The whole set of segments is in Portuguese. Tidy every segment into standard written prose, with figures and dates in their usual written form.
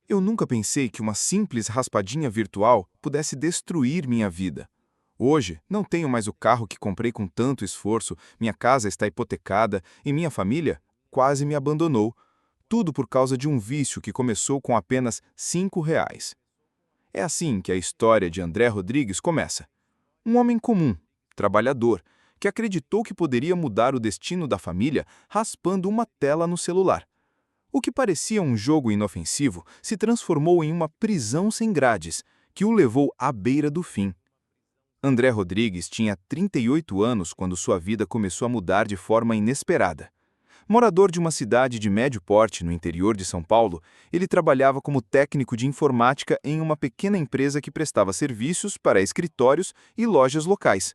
Eu nunca pensei que uma simples raspadinha virtual pudesse destruir minha vida. Hoje, não tenho mais o carro que comprei com tanto esforço, minha casa está hipotecada e minha família quase me abandonou. Tudo por causa de um vício que começou com apenas R$ 5. É assim que a história de André Rodrigues começa. Um homem comum, trabalhador, que acreditou que poderia mudar o destino da família raspando uma tela no celular. O que parecia um jogo inofensivo se transformou em uma prisão sem grades, que o levou à beira do fim. André Rodrigues tinha 38 anos quando sua vida começou a mudar de forma inesperada. Morador de uma cidade de médio porte no interior de São Paulo, ele trabalhava como técnico de informática em uma pequena empresa que prestava serviços para escritórios e lojas locais.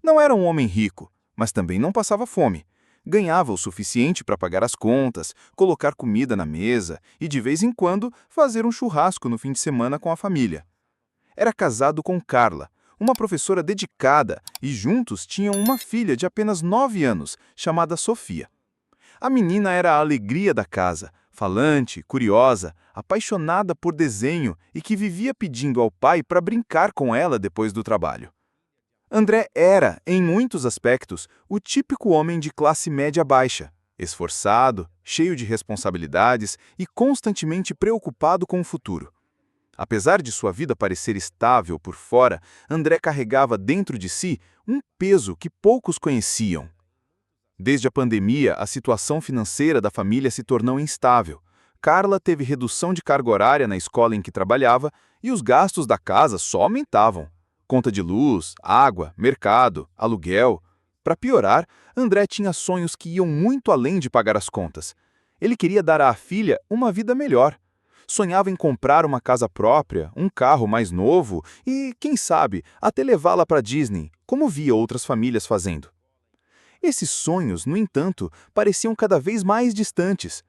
Não era um homem rico, mas também não passava fome. Ganhava o suficiente para pagar as contas, colocar comida na mesa e, de vez em quando, fazer um churrasco no fim de semana com a família. Era casado com Carla, uma professora dedicada, e juntos tinham uma filha de apenas 9 anos, chamada Sofia. A menina era a alegria da casa, falante, curiosa, apaixonada por desenho e que vivia pedindo ao pai para brincar com ela depois do trabalho. André era, em muitos aspectos, o típico homem de classe média baixa, esforçado, cheio de responsabilidades e constantemente preocupado com o futuro. Apesar de sua vida parecer estável por fora, André carregava dentro de si um peso que poucos conheciam. Desde a pandemia, a situação financeira da família se tornou instável. Carla teve redução de carga horária na escola em que trabalhava e os gastos da casa só aumentavam. Conta de luz, água, mercado, aluguel. Para piorar, André tinha sonhos que iam muito além de pagar as contas. Ele queria dar à filha uma vida melhor. Sonhava em comprar uma casa própria, um carro mais novo e, quem sabe, até levá-la para Disney, como via outras famílias fazendo. Esses sonhos, no entanto, pareciam cada vez mais distantes.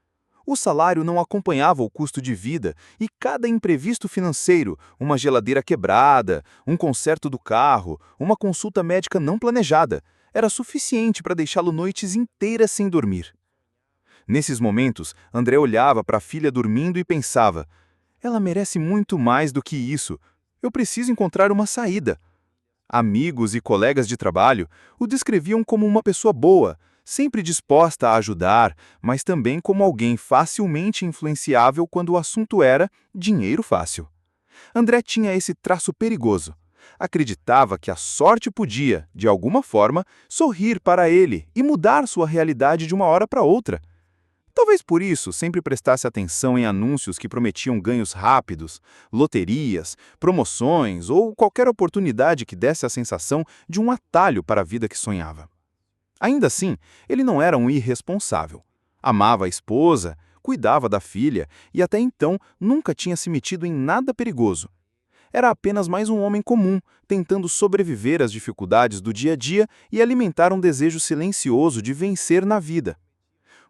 O salário não acompanhava o custo de vida e cada imprevisto financeiro, uma geladeira quebrada, um conserto do carro, uma consulta médica não planejada, era suficiente para deixá-lo noites inteiras sem dormir. Nesses momentos, André olhava para a filha dormindo e pensava: ela merece muito mais do que isso. Eu preciso encontrar uma saída. Amigos e colegas de trabalho o descreviam como uma pessoa boa, sempre disposta a ajudar, mas também como alguém facilmente influenciável quando o assunto era dinheiro fácil. André tinha esse traço perigoso. Acreditava que a sorte podia, de alguma forma, sorrir para ele e mudar sua realidade de uma hora para outra. Talvez por isso sempre prestasse atenção em anúncios que prometiam ganhos rápidos, loterias, promoções ou qualquer oportunidade que desse a sensação de um atalho para a vida que sonhava. Ainda assim, ele não era um irresponsável. Amava a esposa, cuidava da filha e até então nunca tinha se metido em nada perigoso. Era apenas mais um homem comum, tentando sobreviver às dificuldades do dia a dia e alimentar um desejo silencioso de vencer na vida.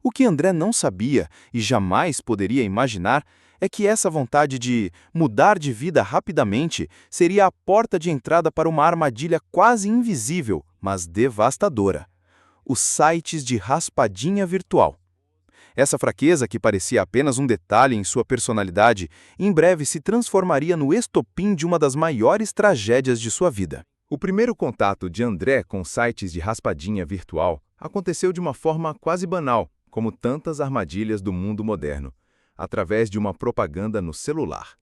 O que André não sabia e jamais poderia imaginar é que essa vontade de mudar de vida rapidamente seria a porta de entrada para uma armadilha quase invisível, mas devastadora: os sites de raspadinha virtual. Essa fraqueza, que parecia apenas um detalhe em sua personalidade, em breve se transformaria no estopim de uma das maiores tragédias de sua vida. O primeiro contato de André com sites de raspadinha virtual aconteceu de uma forma quase banal, como tantas armadilhas do mundo moderno, através de uma propaganda no celular.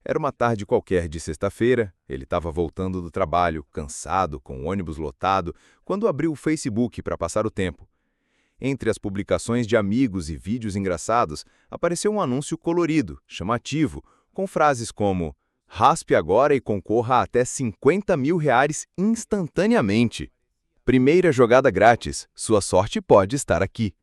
Era uma tarde qualquer de sexta-feira, ele estava voltando do trabalho, cansado, com o ônibus lotado, quando abriu o Facebook para passar o tempo. Entre as publicações de amigos e vídeos engraçados, apareceu um anúncio colorido, chamativo, com frases como: "Raspe agora e concorra a até R$ 50.000 instantaneamente. Primeira jogada grátis, sua sorte pode estar aqui."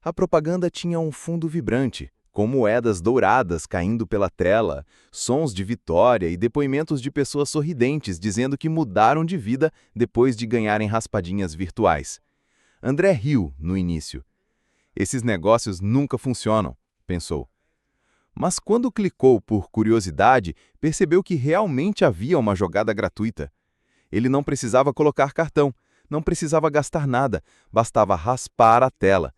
A propaganda tinha um fundo vibrante, com moedas douradas caindo pela tela, sons de vitória e depoimentos de pessoas sorridentes dizendo que mudaram de vida depois de ganharem raspadinhas virtuais. André riu no início. Esses negócios nunca funcionam, pensou. Mas quando clicou por curiosidade, percebeu que realmente havia uma jogada gratuita. Ele não precisava colocar cartão, não precisava gastar nada, bastava raspar a tela.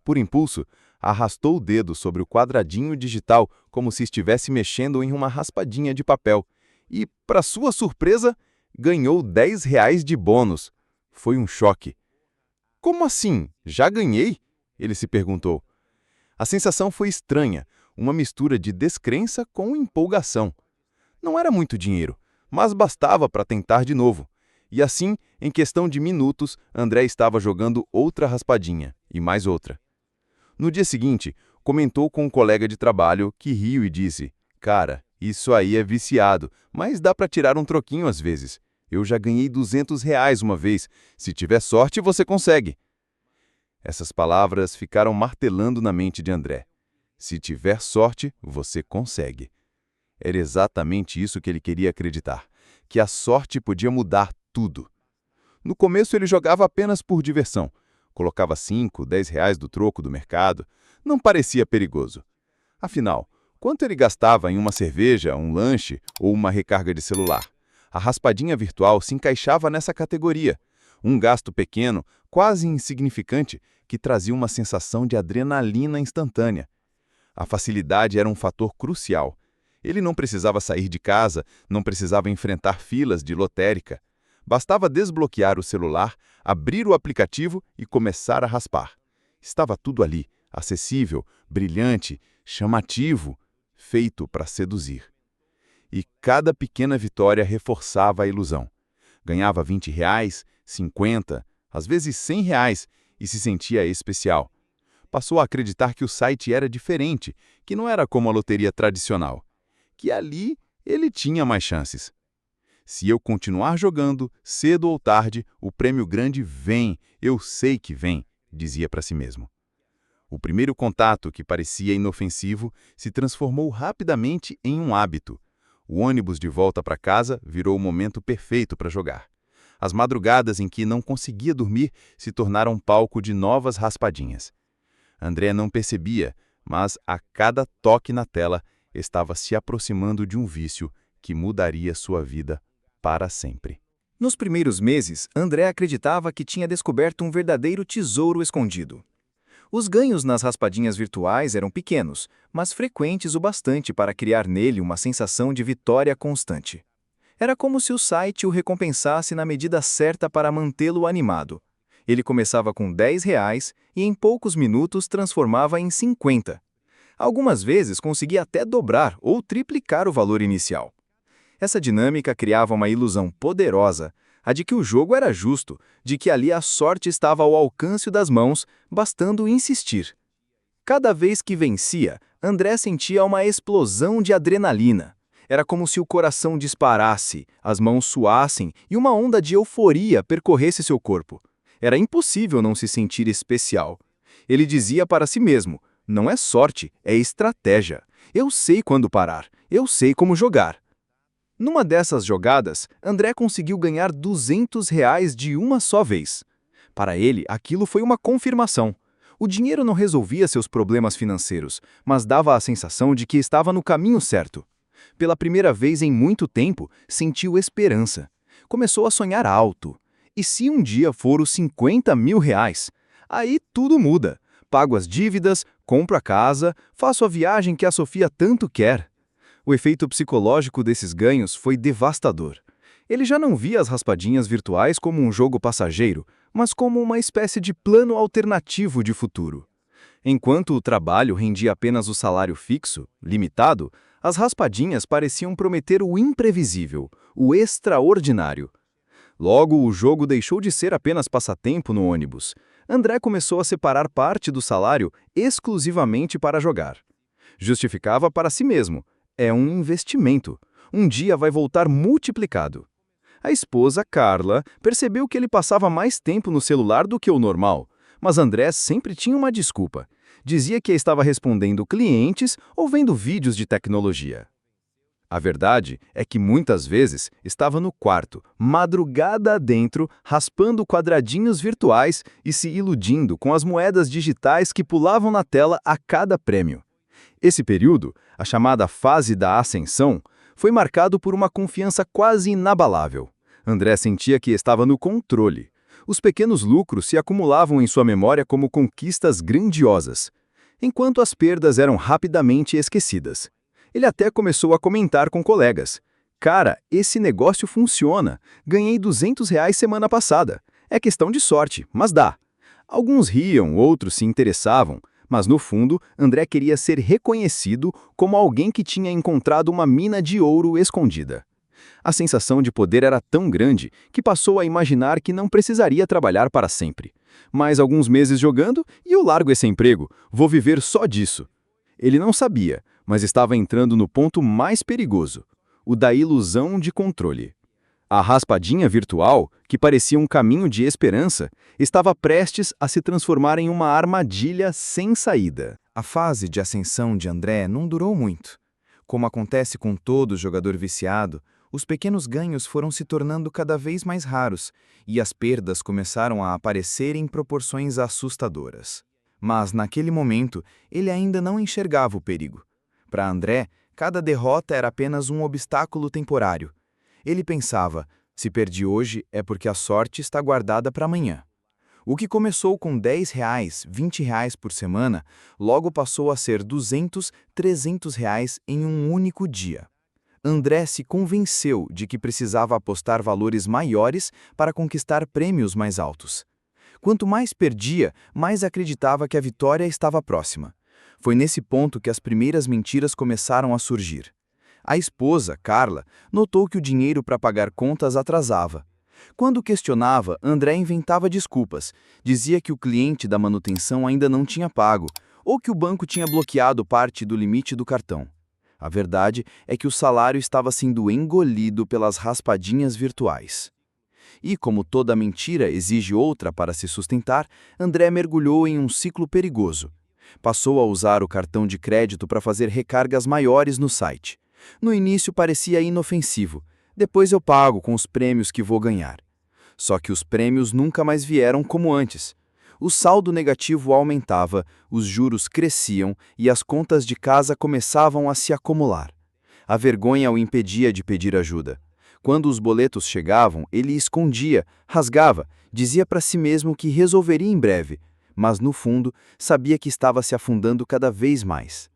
Por impulso, Arrastou o dedo sobre o quadradinho digital como se estivesse mexendo em uma raspadinha de papel. E, para sua surpresa, ganhou R$ 10 de bônus. Foi um choque. Como assim? Já ganhei? Ele se perguntou. A sensação foi estranha, uma mistura de descrença com empolgação. Não era muito dinheiro, mas bastava para tentar de novo. E assim, em questão de minutos, André estava jogando outra raspadinha, e mais outra. No dia seguinte, comentou com um colega de trabalho que riu e disse: "Cara, isso aí é viciado, mas dá para tirar um troquinho às vezes. Eu já ganhei R$ 200 uma vez. Se tiver sorte, você consegue." Essas palavras ficaram martelando na mente de André. Se tiver sorte, você consegue. Era exatamente isso que ele queria acreditar, que a sorte podia mudar tudo. No começo ele jogava apenas por diversão. Colocava R$ 5, R$ 10 do troco do mercado. Não parecia perigoso. Afinal, quanto ele gastava em uma cerveja, um lanche ou uma recarga de celular? A raspadinha virtual se encaixava nessa categoria. Um gasto pequeno, quase insignificante, que trazia uma sensação de adrenalina instantânea. A facilidade era um fator crucial. Ele não precisava sair de casa, não precisava enfrentar filas de lotérica. Bastava desbloquear o celular, abrir o aplicativo e começar a raspar. Estava tudo ali, acessível, brilhante, chamativo, feito para seduzir. E cada pequena vitória reforçava a ilusão. Ganhava R$ 20, 50, às vezes R$ 100 e se sentia especial. Passou a acreditar que o site era diferente, que não era como a loteria tradicional, que ali ele tinha mais chances. Se eu continuar jogando, cedo ou tarde, o prêmio grande vem, eu sei que vem, dizia para si mesmo. O primeiro contato, que parecia inofensivo, se transformou rapidamente em um hábito. O ônibus de volta para casa virou o momento perfeito para jogar. As madrugadas em que não conseguia dormir se tornaram palco de novas raspadinhas. André não percebia, mas a cada toque na tela estava se aproximando de um vício que mudaria sua vida para sempre. Nos primeiros meses, André acreditava que tinha descoberto um verdadeiro tesouro escondido. Os ganhos nas raspadinhas virtuais eram pequenos, mas frequentes o bastante para criar nele uma sensação de vitória constante. Era como se o site o recompensasse na medida certa para mantê-lo animado. Ele começava com R$ 10 e em poucos minutos transformava em 50. Algumas vezes conseguia até dobrar ou triplicar o valor inicial. Essa dinâmica criava uma ilusão poderosa, a de que o jogo era justo, de que ali a sorte estava ao alcance das mãos, bastando insistir. Cada vez que vencia, André sentia uma explosão de adrenalina. Era como se o coração disparasse, as mãos suassem e uma onda de euforia percorresse seu corpo. Era impossível não se sentir especial. Ele dizia para si mesmo: "Não é sorte, é estratégia. Eu sei quando parar, eu sei como jogar." Numa dessas jogadas, André conseguiu ganhar R$ 200 de uma só vez. Para ele, aquilo foi uma confirmação. O dinheiro não resolvia seus problemas financeiros, mas dava a sensação de que estava no caminho certo. Pela primeira vez em muito tempo, sentiu esperança. Começou a sonhar alto. E se um dia for os R$ 50.000? Aí tudo muda. Pago as dívidas, compro a casa, faço a viagem que a Sofia tanto quer. O efeito psicológico desses ganhos foi devastador. Ele já não via as raspadinhas virtuais como um jogo passageiro, mas como uma espécie de plano alternativo de futuro. Enquanto o trabalho rendia apenas o salário fixo, limitado, as raspadinhas pareciam prometer o imprevisível, o extraordinário. Logo, o jogo deixou de ser apenas passatempo no ônibus. André começou a separar parte do salário exclusivamente para jogar. Justificava para si mesmo: é um investimento. Um dia vai voltar multiplicado. A esposa, Carla, percebeu que ele passava mais tempo no celular do que o normal, mas André sempre tinha uma desculpa. Dizia que estava respondendo clientes ou vendo vídeos de tecnologia. A verdade é que muitas vezes estava no quarto, madrugada adentro, raspando quadradinhos virtuais e se iludindo com as moedas digitais que pulavam na tela a cada prêmio. Esse período, a chamada fase da ascensão, foi marcado por uma confiança quase inabalável. André sentia que estava no controle. Os pequenos lucros se acumulavam em sua memória como conquistas grandiosas. enquanto as perdas eram rapidamente esquecidas. Ele até começou a comentar com colegas. Cara, esse negócio funciona. Ganhei R$ 200 semana passada. É questão de sorte, mas dá. Alguns riam, outros se interessavam, mas no fundo, André queria ser reconhecido como alguém que tinha encontrado uma mina de ouro escondida. A sensação de poder era tão grande que passou a imaginar que não precisaria trabalhar para sempre. Mais alguns meses jogando e eu largo esse emprego, vou viver só disso. Ele não sabia, mas estava entrando no ponto mais perigoso, o da ilusão de controle. A raspadinha virtual, que parecia um caminho de esperança, estava prestes a se transformar em uma armadilha sem saída. A fase de ascensão de André não durou muito. Como acontece com todo jogador viciado, os pequenos ganhos foram se tornando cada vez mais raros e as perdas começaram a aparecer em proporções assustadoras. Mas, naquele momento, ele ainda não enxergava o perigo. Para André, cada derrota era apenas um obstáculo temporário. Ele pensava, se perdi hoje é porque a sorte está guardada para amanhã. O que começou com R$ 10, R$ 20 por semana, logo passou a ser R$ 200, R$ 300 em um único dia. André se convenceu de que precisava apostar valores maiores para conquistar prêmios mais altos. Quanto mais perdia, mais acreditava que a vitória estava próxima. Foi nesse ponto que as primeiras mentiras começaram a surgir. A esposa, Carla, notou que o dinheiro para pagar contas atrasava. Quando questionava, André inventava desculpas. Dizia que o cliente da manutenção ainda não tinha pago, ou que o banco tinha bloqueado parte do limite do cartão. A verdade é que o salário estava sendo engolido pelas raspadinhas virtuais. E, como toda mentira exige outra para se sustentar, André mergulhou em um ciclo perigoso. Passou a usar o cartão de crédito para fazer recargas maiores no site. No início parecia inofensivo. Depois eu pago com os prêmios que vou ganhar. Só que os prêmios nunca mais vieram como antes. O saldo negativo aumentava, os juros cresciam e as contas de casa começavam a se acumular. A vergonha o impedia de pedir ajuda. Quando os boletos chegavam, ele escondia, rasgava, dizia para si mesmo que resolveria em breve, mas no fundo sabia que estava se afundando cada vez mais.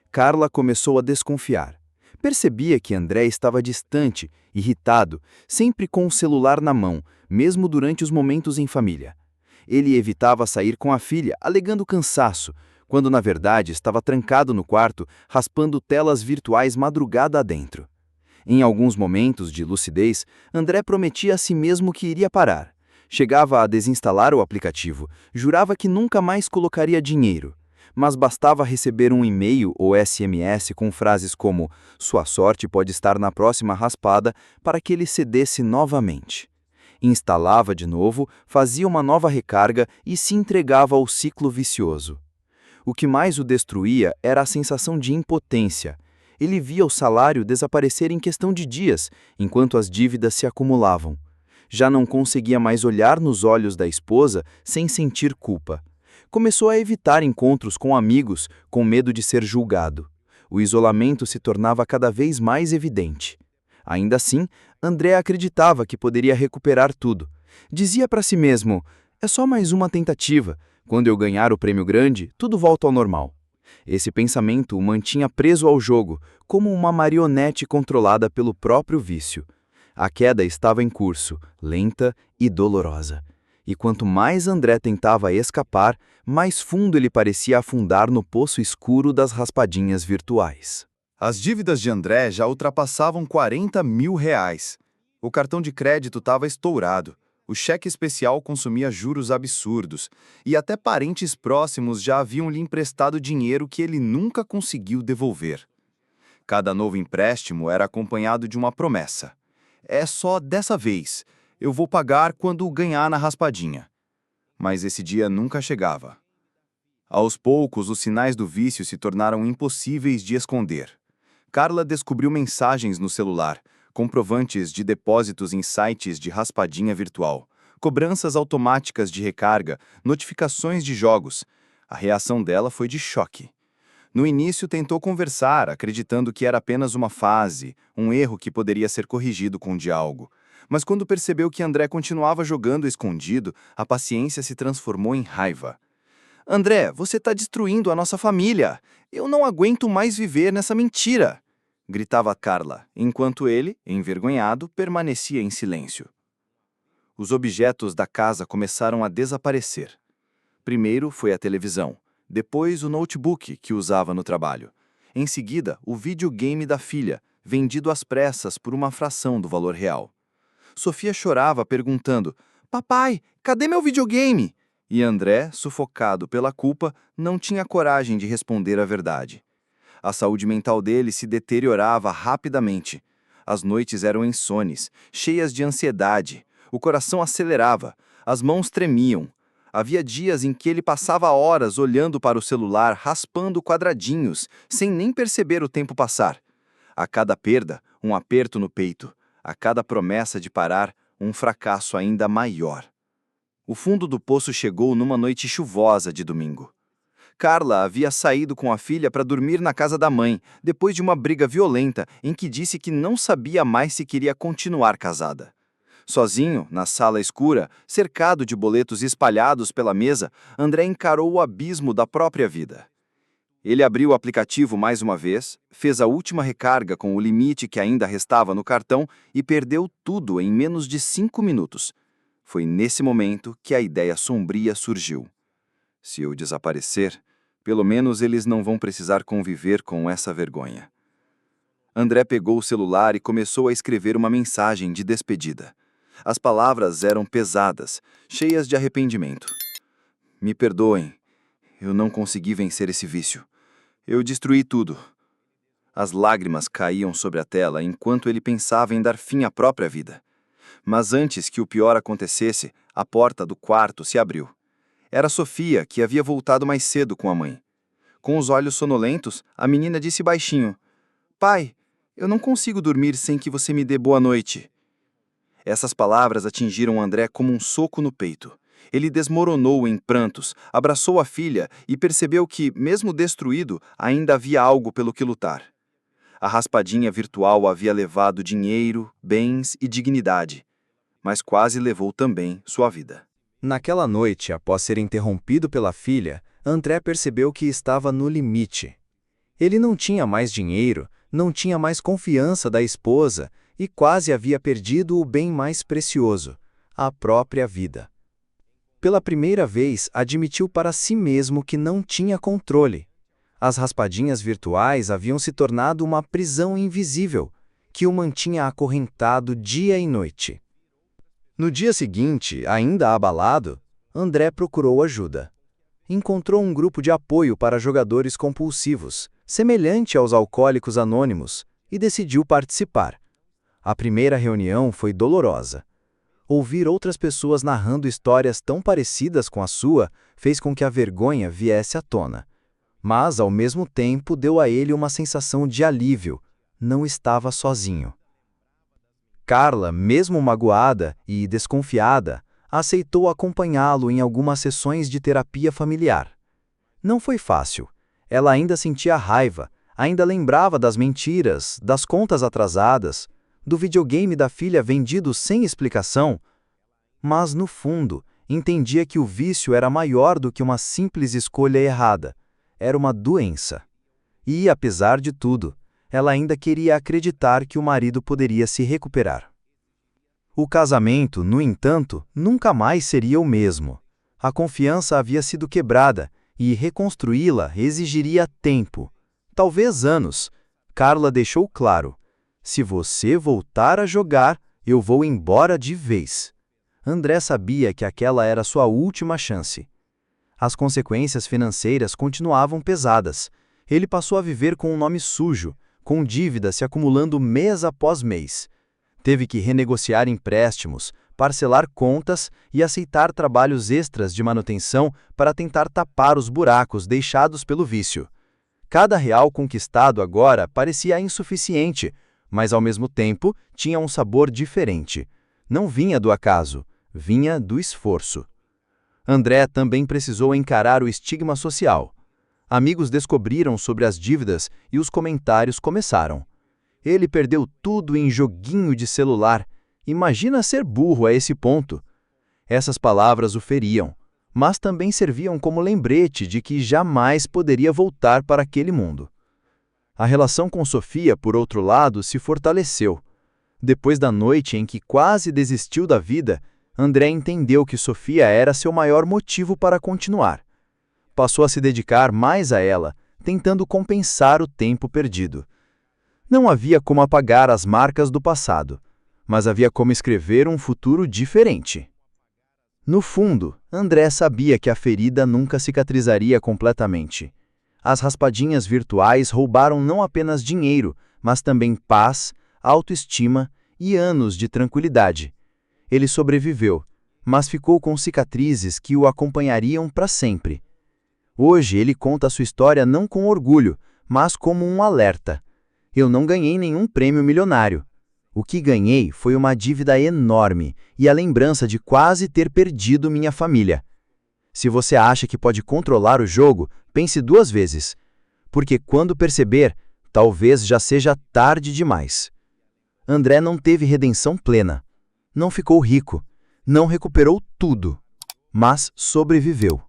Carla começou a desconfiar. Percebia que André estava distante, irritado, sempre com o celular na mão, mesmo durante os momentos em família. Ele evitava sair com a filha, alegando cansaço, quando na verdade estava trancado no quarto, raspando telas virtuais madrugada adentro. Em alguns momentos de lucidez, André prometia a si mesmo que iria parar. Chegava a desinstalar o aplicativo, jurava que nunca mais colocaria dinheiro. Mas bastava receber um e-mail ou SMS com frases como "Sua sorte pode estar na próxima raspada" para que ele cedesse novamente. Instalava de novo, fazia uma nova recarga e se entregava ao ciclo vicioso. O que mais o destruía era a sensação de impotência. Ele via o salário desaparecer em questão de dias, enquanto as dívidas se acumulavam. Já não conseguia mais olhar nos olhos da esposa sem sentir culpa. Começou a evitar encontros com amigos, com medo de ser julgado. O isolamento se tornava cada vez mais evidente. Ainda assim, André acreditava que poderia recuperar tudo. Dizia para si mesmo, é só mais uma tentativa. Quando eu ganhar o prêmio grande, tudo volta ao normal. Esse pensamento o mantinha preso ao jogo, como uma marionete controlada pelo próprio vício. A queda estava em curso, lenta e dolorosa. E quanto mais André tentava escapar, mais fundo ele parecia afundar no poço escuro das raspadinhas virtuais. As dívidas de André já ultrapassavam R$ 40 mil. O cartão de crédito estava estourado, o cheque especial consumia juros absurdos, e até parentes próximos já haviam lhe emprestado dinheiro que ele nunca conseguiu devolver. Cada novo empréstimo era acompanhado de uma promessa. É só dessa vez. Eu vou pagar quando ganhar na raspadinha. Mas esse dia nunca chegava. Aos poucos, os sinais do vício se tornaram impossíveis de esconder. Carla descobriu mensagens no celular, comprovantes de depósitos em sites de raspadinha virtual, cobranças automáticas de recarga, notificações de jogos. A reação dela foi de choque. No início tentou conversar, acreditando que era apenas uma fase, um erro que poderia ser corrigido com diálogo. Mas quando percebeu que André continuava jogando escondido, a paciência se transformou em raiva. André, você está destruindo a nossa família. Eu não aguento mais viver nessa mentira, gritava Carla, enquanto ele, envergonhado, permanecia em silêncio. Os objetos da casa começaram a desaparecer. Primeiro foi a televisão, depois o notebook que usava no trabalho. Em seguida, o videogame da filha, vendido às pressas por uma fração do valor real. Sofia chorava perguntando: "Papai, cadê meu videogame?" E André, sufocado pela culpa, não tinha coragem de responder a verdade. A saúde mental dele se deteriorava rapidamente. As noites eram insones, cheias de ansiedade. O coração acelerava, as mãos tremiam. Havia dias em que ele passava horas olhando para o celular, raspando quadradinhos, sem nem perceber o tempo passar. A cada perda, um aperto no peito. A cada promessa de parar, um fracasso ainda maior. O fundo do poço chegou numa noite chuvosa de domingo. Carla havia saído com a filha para dormir na casa da mãe, depois de uma briga violenta em que disse que não sabia mais se queria continuar casada. Sozinho, na sala escura, cercado de boletos espalhados pela mesa, André encarou o abismo da própria vida. Ele abriu o aplicativo mais uma vez, fez a última recarga com o limite que ainda restava no cartão e perdeu tudo em menos de 5 minutos. Foi nesse momento que a ideia sombria surgiu. Se eu desaparecer, pelo menos eles não vão precisar conviver com essa vergonha. André pegou o celular e começou a escrever uma mensagem de despedida. As palavras eram pesadas, cheias de arrependimento. Me perdoem, eu não consegui vencer esse vício. Eu destruí tudo. As lágrimas caíam sobre a tela enquanto ele pensava em dar fim à própria vida. Mas antes que o pior acontecesse, a porta do quarto se abriu. Era Sofia, que havia voltado mais cedo com a mãe. Com os olhos sonolentos, a menina disse baixinho: "Pai, eu não consigo dormir sem que você me dê boa noite." Essas palavras atingiram André como um soco no peito. Ele desmoronou em prantos, abraçou a filha e percebeu que, mesmo destruído, ainda havia algo pelo que lutar. A raspadinha virtual havia levado dinheiro, bens e dignidade, mas quase levou também sua vida. Naquela noite, após ser interrompido pela filha, André percebeu que estava no limite. Ele não tinha mais dinheiro, não tinha mais confiança da esposa e quase havia perdido o bem mais precioso, a própria vida. Pela primeira vez, admitiu para si mesmo que não tinha controle. As raspadinhas virtuais haviam se tornado uma prisão invisível, que o mantinha acorrentado dia e noite. No dia seguinte, ainda abalado, André procurou ajuda. Encontrou um grupo de apoio para jogadores compulsivos, semelhante aos Alcoólicos Anônimos, e decidiu participar. A primeira reunião foi dolorosa. Ouvir outras pessoas narrando histórias tão parecidas com a sua fez com que a vergonha viesse à tona. Mas, ao mesmo tempo, deu a ele uma sensação de alívio. Não estava sozinho. Carla, mesmo magoada e desconfiada, aceitou acompanhá-lo em algumas sessões de terapia familiar. Não foi fácil. Ela ainda sentia raiva, ainda lembrava das mentiras, das contas atrasadas, do videogame da filha vendido sem explicação, mas, no fundo, entendia que o vício era maior do que uma simples escolha errada. Era uma doença. E, apesar de tudo, ela ainda queria acreditar que o marido poderia se recuperar. O casamento, no entanto, nunca mais seria o mesmo. A confiança havia sido quebrada e reconstruí-la exigiria tempo, talvez anos. Carla deixou claro: "Se você voltar a jogar, eu vou embora de vez." André sabia que aquela era sua última chance. As consequências financeiras continuavam pesadas. Ele passou a viver com um nome sujo, com dívidas se acumulando mês após mês. Teve que renegociar empréstimos, parcelar contas e aceitar trabalhos extras de manutenção para tentar tapar os buracos deixados pelo vício. Cada real conquistado agora parecia insuficiente, mas ao mesmo tempo tinha um sabor diferente. Não vinha do acaso, vinha do esforço. André também precisou encarar o estigma social. Amigos descobriram sobre as dívidas e os comentários começaram. Ele perdeu tudo em joguinho de celular. Imagina ser burro a esse ponto. Essas palavras o feriam, mas também serviam como lembrete de que jamais poderia voltar para aquele mundo. A relação com Sofia, por outro lado, se fortaleceu. Depois da noite em que quase desistiu da vida, André entendeu que Sofia era seu maior motivo para continuar. Passou a se dedicar mais a ela, tentando compensar o tempo perdido. Não havia como apagar as marcas do passado, mas havia como escrever um futuro diferente. No fundo, André sabia que a ferida nunca cicatrizaria completamente. As raspadinhas virtuais roubaram não apenas dinheiro, mas também paz, autoestima e anos de tranquilidade. Ele sobreviveu, mas ficou com cicatrizes que o acompanhariam para sempre. Hoje ele conta sua história não com orgulho, mas como um alerta. Eu não ganhei nenhum prêmio milionário. O que ganhei foi uma dívida enorme e a lembrança de quase ter perdido minha família. Se você acha que pode controlar o jogo, pense 2 vezes. Porque quando perceber, talvez já seja tarde demais. André não teve redenção plena. Não ficou rico. Não recuperou tudo. Mas sobreviveu.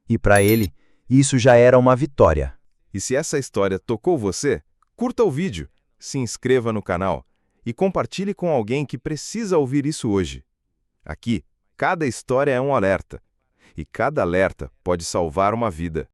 E para ele, isso já era uma vitória. E se essa história tocou você, curta o vídeo, se inscreva no canal e compartilhe com alguém que precisa ouvir isso hoje. Aqui, cada história é um alerta, e cada alerta pode salvar uma vida.